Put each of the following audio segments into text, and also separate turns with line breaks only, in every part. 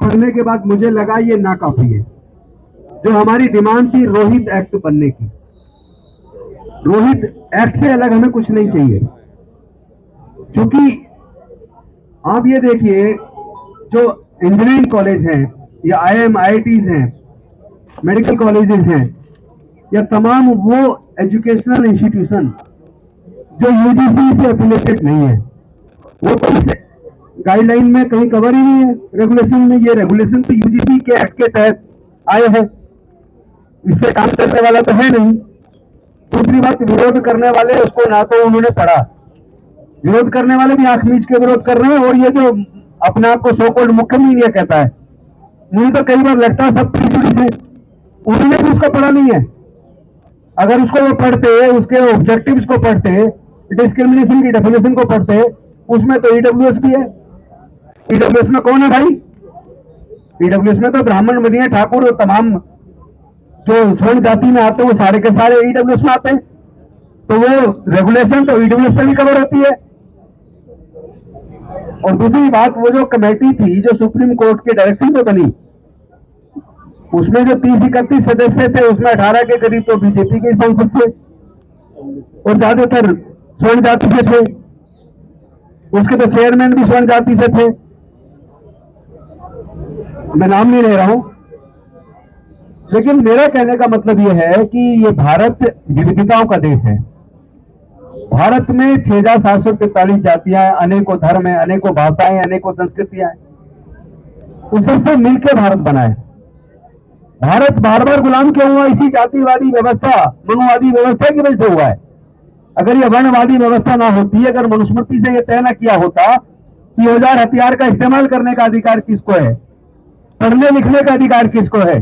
पढ़ने के बाद मुझे लगा ये नाकाफी है। जो हमारी डिमांड थी रोहित एक्ट बनने की, रोहित एक्ट से अलग हमें कुछ नहीं चाहिए। क्योंकि आप ये देखिए, जो इंजीनियरिंग कॉलेज हैं या IIM IITs हैं, मेडिकल कॉलेजेस हैं, या तमाम वो एजुकेशनल इंस्टीट्यूशन जो UGC से एफिलेटेड नहीं है, वो गाइडलाइन में कहीं कवर ही नहीं है, रेगुलेशन में। ये रेगुलेशन तो UGC के एक्ट के तहत आए हैं, इससे काम करने वाला तो है नहीं। दूसरी बात, विरोध करने वाले उसको ना तो उन्होंने पढ़ा, विरोध करने वाले भी आंख मीच के विरोध कर रहे हैं। और ये जो अपने आप को सो कॉल्ड मुख्य मीडिया कहता है, मुझे तो कई बार लगता है सब पीछे से उन्होंने भी उसको पढ़ा नहीं है। अगर उसको वो पढ़ते, उसके ऑब्जेक्टिव्स को पढ़ते, डिस्क्रिमिनेशन की डेफिनेशन को पढ़ते, उसमें तो EWS भी है। EWS में कौन है भाई? EWS में तो ब्राह्मण, बनिया, ठाकुर और तमाम जो स्वर्ण जाति में आते हैं वो सारे के सारे EWS में आते हैं। तो वो रेगुलेशन तो EWS में भी कवर होती है। और दूसरी बात, वो जो कमेटी थी जो सुप्रीम कोर्ट के डायरेक्शन पे बनी, उसमें जो 30-31 सदस्य थे, उसमें 18 के करीब तो बीजेपी के सांसद थे और ज्यादातर स्वर्ण जाति से थे। उसके तो चेयरमैन भी स्वर्ण जाति से थे, मैं नाम नहीं ले रहा हूं। लेकिन मेरा कहने का मतलब यह है कि ये भारत विविधताओं का देश है। भारत में 6,743 जातियां हैं, अनेकों धर्म हैं, अनेकों भाषाएं, अनेकों संस्कृतियां हैं। उस सबसे मिलकर भारत बना है। भारत बार बार गुलाम क्यों हुआ? इसी जातिवादी व्यवस्था, मनुवादी व्यवस्था की वजह से हुआ है। अगर यह वर्णवादी व्यवस्था ना होती, अगर मनुस्मृति से यह तय न किया होता कि औजार हथियार का इस्तेमाल करने का अधिकार किसको है, पढ़ने लिखने का अधिकार किसको है,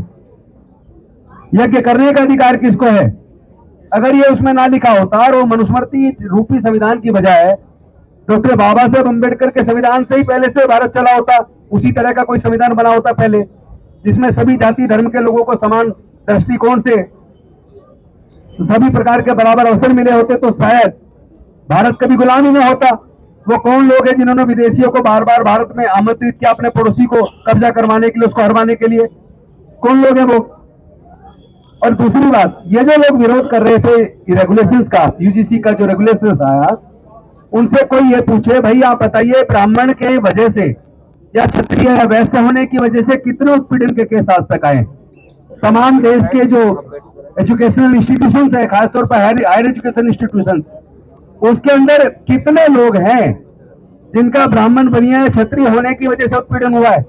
यज्ञ करने का अधिकार किसको है, अगर ये उसमें ना लिखा होता और वो मनुस्मृति रूपी संविधान की बजाय डॉक्टर बाबा साहेब अम्बेडकर के संविधान से ही पहले से भारत चला होता, उसी तरह का कोई संविधान बना होता पहले, जिसमें सभी जाति धर्म के लोगों को समान दृष्टिकोण से सभी प्रकार के बराबर अवसर मिले होते, तो शायद भारत कभी गुलाम ही न होता। वो कौन लोग हैं जिन्होंने विदेशियों को बार बार भारत में आमंत्रित किया अपने पड़ोसी को कब्जा करवाने के लिए, उसको हरवाने के लिए? कौन लोग हैं वो? और दूसरी बात, ये जो लोग विरोध कर रहे थे रेगुलेशंस का, UGC का जो रेगुलेशंस आया, उनसे कोई ये पूछे, भाई आप बताइए, ब्राह्मण के वजह से या क्षत्रिय या वैश्य होने की वजह से कितने उत्पीड़न के केस आज तक आए? तमाम देश के जो एजुकेशनल इंस्टीट्यूशन है, खासतौर पर हायर एजुकेशन इंस्टीट्यूशन, उसके अंदर कितने लोग हैं जिनका ब्राह्मण बनिया या क्षत्रिय होने की वजह से उत्पीड़न हुआ है?